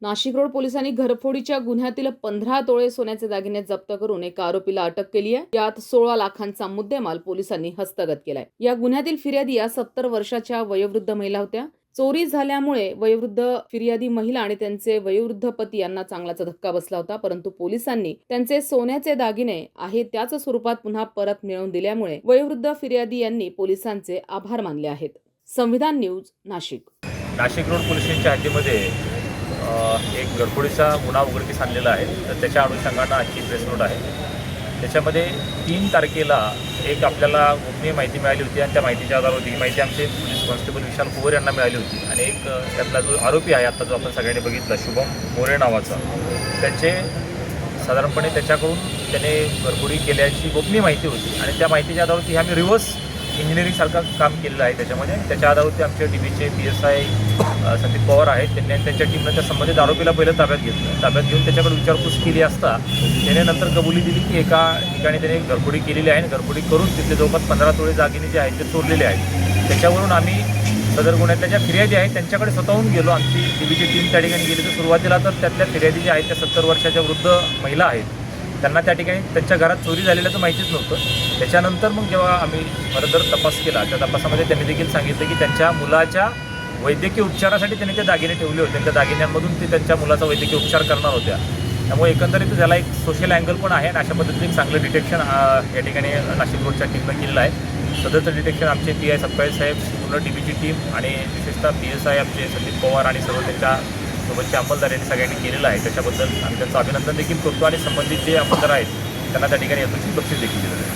Nashik road पोलिसांनी घरफोडीच्या गुन्ह्यातील 15 तोळे सोन्याचे दागिने जप्त करून एका आरोपीला अटक केली आहे। यात 16 लाखांचा मुद्देमाल पोलिसांनी हस्तगत केलाय। या गुन्ह्यातील फिर्यादी या 70 वर्षाच्या वयोवृद्ध महिला होत्या। चोरी झाल्यामुळे वयोवृद्ध फिर्यादी महिला आणि त्यांचे वयोवृद्ध पती यांना चांगलाच धक्का बसला होता, परंतु पोलिसांनी त्यांचे सोन्याचे दागिने आहे त्याच स्वरूपात पुन्हा परत मिळवून दिल्यामुळे वयोवृद्ध फिर्यादी यांनी पोलिसांचे आभार मानले आहेत। संविधान news, Nashik. Nashik road police स्टेशनच्या हद्दीमध्ये एक घरफोडीचा गुन्हा उघडकीस आणलेला आहे। तर त्याच्या अनुषंगानं आजची प्रेस नोट आहे। त्याच्यामध्ये 3 तारखेला एक आपल्याला गोपनीय माहिती मिळाली होती आणि त्या माहितीच्या आधारावर ही माहिती आमचे पोलीस कॉन्स्टेबल विशाल कुवर यांना मिळाली होती आणि एक त्यातला जो आरोपी आहे आता जो आपण सगळ्यांनी बघितला शुभम मोरे नावाचा, त्याचे साधारणपणे त्याच्याकडून त्याने घरफोडी केल्याची गोपनीय माहिती होती आणि त्या माहितीच्या आधारावरती आम्ही रिव्हर्स इंजिनिअरिंगसारखं काम केलेलं आहे। त्याच्यामध्ये त्याच्या आधारावरती आमच्या DBचे PSI संदीप पवार आहेत, त्यांनी त्यांच्या टीमनं त्या संबंधित आरोपीला पहिलं ताब्यात घेतलं। ताब्यात घेऊन त्याच्याकडे विचारपूस केली असता त्याने नंतर कबुली दिली की एका ठिकाणी त्याने घरफोडी केलेली आहे। घरफोडी करून तिथले जवळपास 15 तोळे दागिने जे आहेत ते चोरलेले आहेत। त्याच्यावरून आम्ही सदर गुन्ह्यातल्या ज्या फिर्यादी आहेत त्यांच्याकडे स्वतःहून गेलो। आमची DBची टीम त्या ठिकाणी गेली तर सुरुवातीला तर त्यातल्या फिर्यादी ज्या आहेत त्या 70 वर्षाच्या वृद्ध महिला आहेत, त्यांना त्या ठिकाणी त्यांच्या घरात चोरी झालेल्याचं माहितीच नव्हतं। त्याच्यानंतर मग जेव्हा आम्ही फर्दर तपास केला त्या तपासामध्ये त्यांनी देखील सांगितलं की त्यांच्या मुलाच्या वैद्यकीय उपचारासाठी त्यांनी ते दागिने ठेवले होते। त्या दागिन्यांमधून ते त्यांच्या मुलाचा वैद्यकीय उपचार करणार होत्या। त्यामुळे एकंदरीत त्याला एक सोशल अँगल पण आहे आणि अशा पद्धतीने एक चांगलं डिटेक्शन या ठिकाणी नाशिक रोडच्या टीमनं केलेलं आहे। सदरचं डिटेक्शन आमचे PI सपकाळे साहेब, पूर्ण DBची टीम आणि विशेषतः PSI आमचे संदीप पवार आणि सर्व त्यांच्या सोबतच्या अंमलदार यांनी सगळ्यांनी केलेलं आहे। त्याच्याबद्दल आम्ही त्यांचं अभिनंदन देखील करतो आणि संबंधित जे अंमलदार आहेत त्यांना त्या ठिकाणी यातून बक्षीस देखील दिलं आहे।